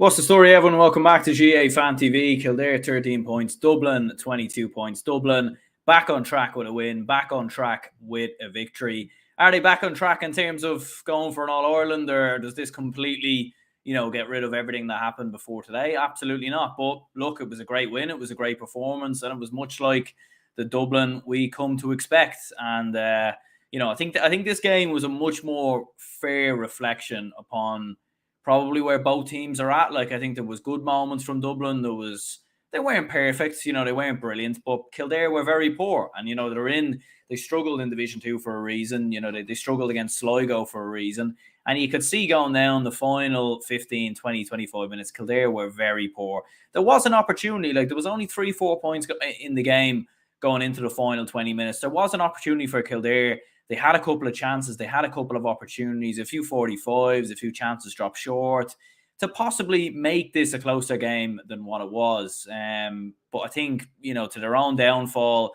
What's the story, everyone? Welcome back to GA Fan TV. Kildare 13 points, Dublin 22 points. Dublin back on track with a win, back on track with a victory. Are they back on track in terms of going for an All-Ireland, or does this completely, get rid of everything that happened before today? Absolutely not. But look, it was a great win. It was a great performance, and it was much like the Dublin we come to expect. And I think this game was a much more fair reflection upon probably where both teams are at. Like, I think there was good moments from Dublin. They weren't perfect, they weren't brilliant, but Kildare were very poor. And, they struggled in Division 2 for a reason. They struggled against Sligo for a reason. And you could see going down the final 15, 20, 25 minutes, Kildare were very poor. There was an opportunity, there was only 3-4 points in the game going into the final 20 minutes. There was an opportunity for Kildare. They had a couple of chances. They had a couple of opportunities, a few 45s, a few chances dropped short to possibly make this a closer game than what it was. But I think, to their own downfall,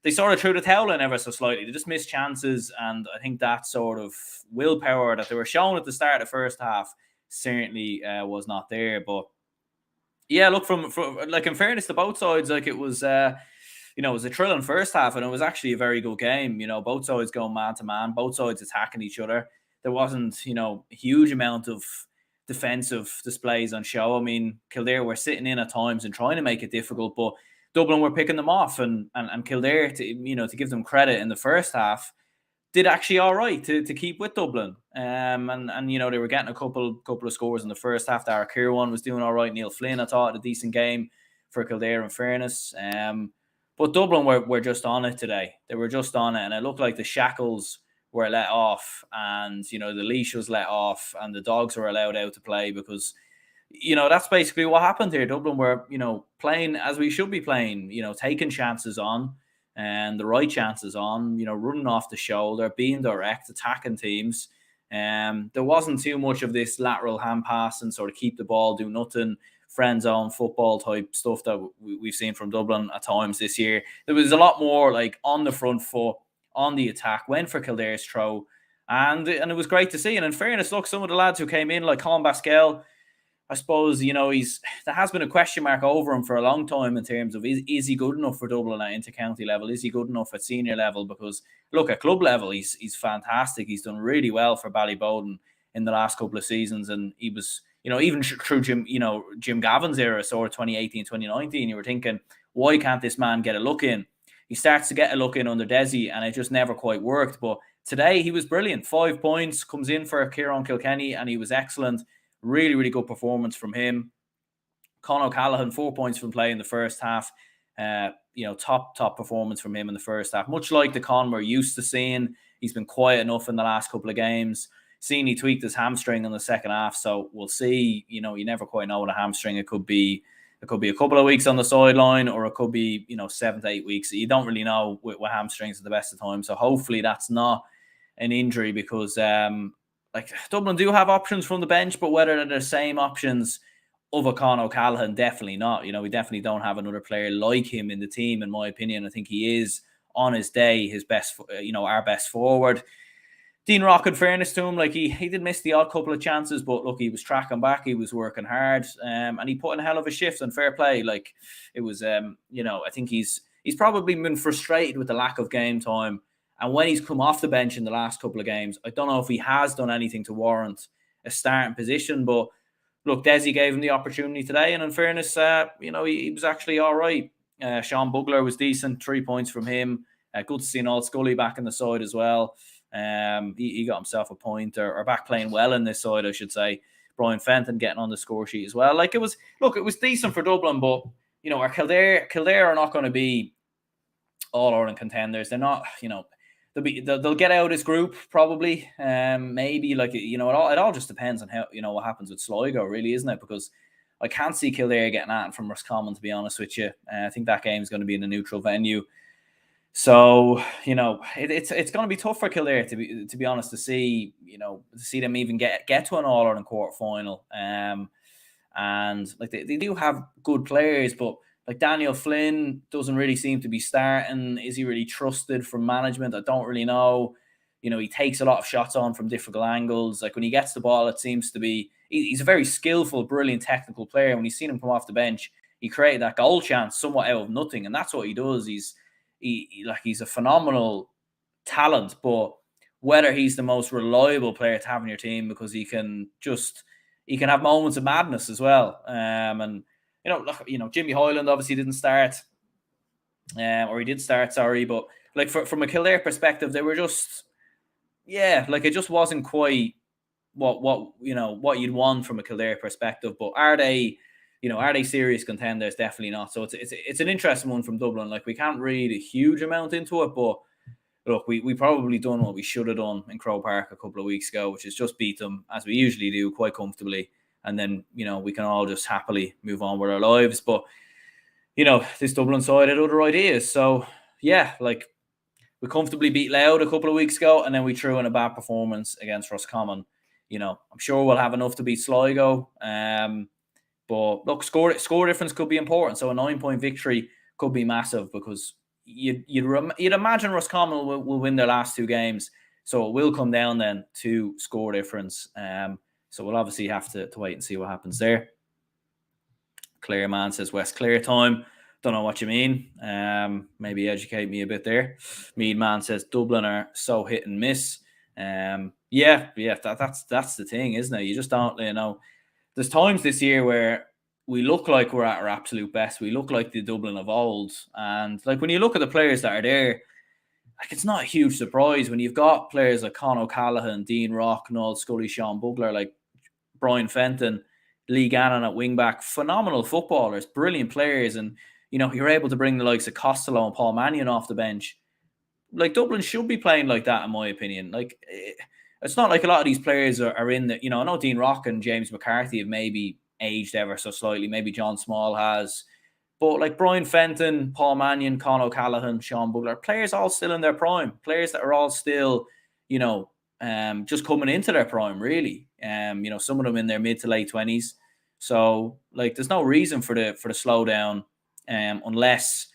they sort of threw the towel in ever so slightly. They just missed chances. And I think that sort of willpower that they were shown at the start of the first half certainly was not there. But yeah, look, from in fairness to both sides, it was... it was a thrilling first half, and it was actually a very good game. Both sides going man to man, both sides attacking each other. There wasn't, a huge amount of defensive displays on show. I mean, Kildare were sitting in at times and trying to make it difficult, but Dublin were picking them off, and Kildare, to give them credit in the first half, did actually all right to keep with Dublin. And they were getting a couple of scores in the first half. Dara Kirwan was doing all right. Neil Flynn, I thought, had a decent game for Kildare, in fairness. But Dublin were just on it today. They were just on it. And it looked like the shackles were let off, and, the leash was let off, and the dogs were allowed out to play because, that's basically what happened here. Dublin were, playing as we should be playing, taking chances on, and the right chances on, running off the shoulder, being direct, attacking teams. There wasn't too much of this lateral hand pass and sort of keep the ball, do nothing, friend zone football type stuff that we've seen from Dublin at times this year. There was a lot more on the front foot, on the attack, went for Kildare's throw, and it was great to see. And in fairness, look, some of the lads who came in, like Colin Pascal, I suppose, there has been a question mark over him for a long time in terms of is he good enough for Dublin at inter-county level? Is he good enough at senior level? Because look, at club level, he's fantastic. He's done really well for Ballyboden in the last couple of seasons, and he was, even through Jim Gavin's era, sort of 2018, 2019, you were thinking, why can't this man get a look in? He starts to get a look in under Desi, and it just never quite worked. But today he was brilliant. 5 points, comes in for Kieran Kilkenny, and he was excellent. Really, really good performance from him. Colin OCallaghan, 4 points from play in the first half. Top performance from him in the first half. Much like the Con we're used to seeing. He's been quiet enough in the last couple of games. Seen he tweaked his hamstring in the second half, so we'll see. You never quite know with a hamstring. It could be a couple of weeks on the sideline, or it could be 7 to 8 weeks. You don't really know with hamstrings at the best of times. So hopefully that's not an injury, because Dublin do have options from the bench, but whether they're the same options of a Con OCallaghan, definitely not. We definitely don't have another player like him in the team, in my opinion. I think he is on his day his best, our best forward. Dean Rock, in fairness to him, he did miss the odd couple of chances, but look, he was tracking back, he was working hard, and he put in a hell of a shift, and fair play. It was, I think he's probably been frustrated with the lack of game time, and when he's come off the bench in the last couple of games, I don't know if he has done anything to warrant a starting position, but look, Desi gave him the opportunity today, and in fairness, he was actually all right. Sean Bugler was decent, 3 points from him. Good to see Noel Scully back in the side as well. He got himself a point, or back playing well in this side, I should say. Brian Fenton getting on the score sheet as well. It was decent for Dublin, but our Kildare are not going to be all-Ireland contenders. They're not, they'll get out of this group probably. Maybe it all just depends on how what happens with Sligo, really, isn't it? Because I can't see Kildare getting at it from Roscommon, to be honest with you. I think that game is going to be in a neutral venue. So, it's going to be tough for Kildare, to be honest, to see them even get to an All-Ireland quarter final. And they do have good players, but Daniel Flynn doesn't really seem to be starting. Is he really trusted from management? I don't really know. he takes a lot of shots on from difficult angles. Like when he gets the ball, it seems to be he's a very skillful, brilliant technical player. When you've seen him come off the bench, he created that goal chance somewhat out of nothing, and that's what he does. He's a phenomenal talent, but whether he's the most reliable player to have in your team, because he can have moments of madness as well. And Jimmy Hoyland obviously didn't start, or he did start, sorry, but like from a Kildare perspective, they were just, it just wasn't quite what you'd want from a Kildare perspective. But are they serious contenders? Definitely not. So it's an interesting one from Dublin. Like, we can't read a huge amount into it, but look, we probably done what we should have done in Croke Park a couple of weeks ago, which is just beat them, as we usually do, quite comfortably. And then, we can all just happily move on with our lives. But, this Dublin side had other ideas. So, we comfortably beat Louth a couple of weeks ago, and then we threw in a bad performance against Roscommon. I'm sure we'll have enough to beat Sligo. But look, score difference could be important. So a 9-point victory could be massive, because you'd imagine Roscommon will win their last 2 games. So it will come down then to score difference. So we'll obviously have to wait and see what happens there. Clare man says West Clare time. Don't know what you mean. Maybe educate me a bit there. Mead man says Dublin are so hit and miss. That's the thing, isn't it? You just don't, There's times this year where we look like we're at our absolute best. We look like the Dublin of old. And like when you look at the players that are there, like it's not a huge surprise when you've got players like Colin OCallaghan, Dean Rock, Noel Scully, Sean Bugler, like Brian Fenton, Lee Gannon at wingback, phenomenal footballers, brilliant players. And, you're able to bring the likes of Costello and Paul Mannion off the bench. Like, Dublin should be playing like that, in my opinion. Like, it's not like a lot of these players are in the, I know Dean Rock and James McCarthy have maybe aged ever so slightly. Maybe John Small has. But like Brian Fenton, Paul Mannion, Conor O'Callaghan, Sean Bugler, players all still in their prime. Players that are all still, just coming into their prime, really. Some of them in their mid to late 20s. So, like, there's no reason for the slowdown, unless,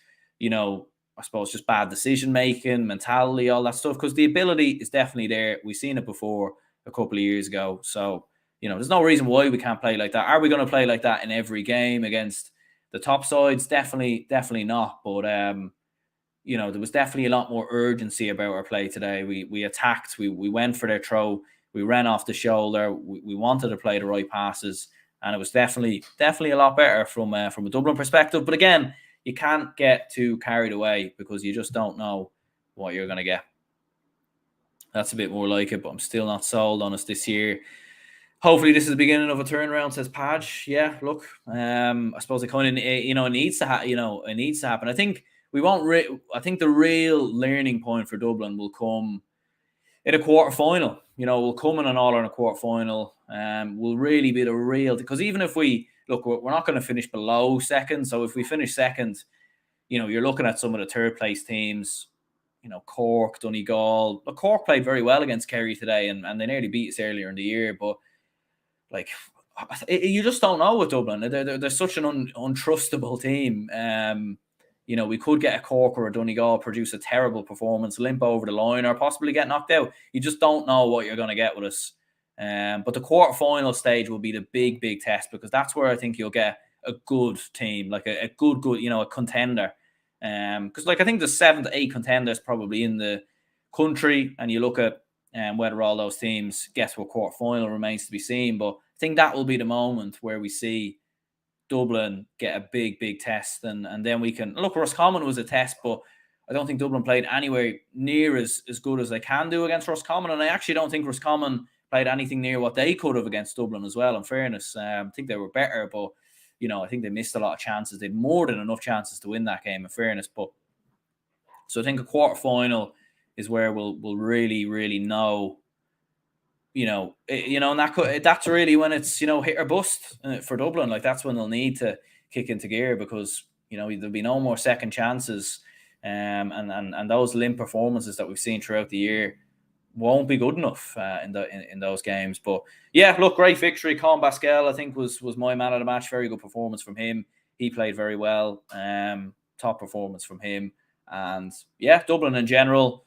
I suppose just bad decision making, mentality, all that stuff. Because the ability is definitely there. We've seen it before a couple of years ago. So, there's no reason why we can't play like that. Are we going to play like that in every game against the top sides? Definitely not. But there was definitely a lot more urgency about our play today. We attacked. We went for their throw. We ran off the shoulder. We wanted to play the right passes, and it was definitely a lot better from a Dublin perspective. But again, you can't get too carried away, because you just don't know what you're going to get. That's a bit more like it, but I'm still not sold on us this year. Hopefully this is the beginning of a turnaround, says Padge. Yeah, look, I suppose it kind of, it needs to happen. I think we won't. I think the real learning point for Dublin will come in a quarter final. We'll come in an All-Ireland quarter final. Will really be the real, because even if we look, we're not going to finish below second. So if we finish second, you're looking at some of the third place teams. Cork, Donegal. But Cork played very well against Kerry today, and they nearly beat us earlier in the year. But like, you just don't know with Dublin. They're such an untrustable team. We could get a Cork or a Donegal produce a terrible performance, limp over the line, or possibly get knocked out. You just don't know what you're going to get with us. But the quarter-final stage will be the big test, because that's where I think you'll get a good team, like a good, a contender. Because I think there's 7 to 8 contenders probably in the country, and you look at whether all those teams get to a quarter-final remains to be seen. But I think that will be the moment where we see Dublin get a big test, and then we can look. Roscommon was a test, but I don't think Dublin played anywhere near as good as they can do against Roscommon, and I actually don't think Roscommon played anything near what they could have against Dublin as well. In fairness, I think they were better, but I think they missed a lot of chances. They had more than enough chances to win that game, in fairness. But so I think a quarter final is where we'll really know. And that's really when it's hit or bust for Dublin. Like, that's when they'll need to kick into gear, because there'll be no more second chances, and those limp performances that we've seen throughout the year won't be good enough in those games. But yeah, look, great victory. Colin Basquel, I think, was my man of the match. Very good performance from him. He played very well. Top performance from him. And yeah, Dublin in general,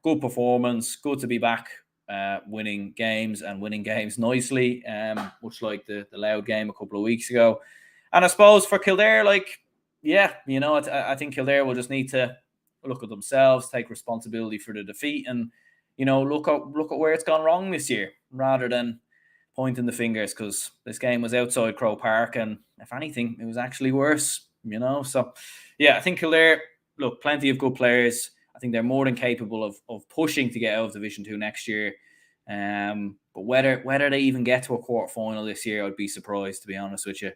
good performance. Good to be back winning games and winning games nicely, much like the Louth game a couple of weeks ago. And I suppose for Kildare, like, yeah, you know, I think Kildare will just need to look at themselves, take responsibility for the defeat, and, you know, look at where it's gone wrong this year rather than pointing the fingers, because this game was outside Croke Park, and if anything, it was actually worse, you know. So, yeah, I think Kildare, look, plenty of good players. I think they're more than capable of pushing to get out of Division 2 next year. But whether they even get to a quarter final this year, I'd be surprised, to be honest with you.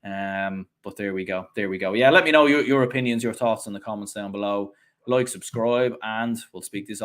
But there we go. Yeah, let me know your opinions, your thoughts in the comments down below. Like, subscribe, and we'll speak this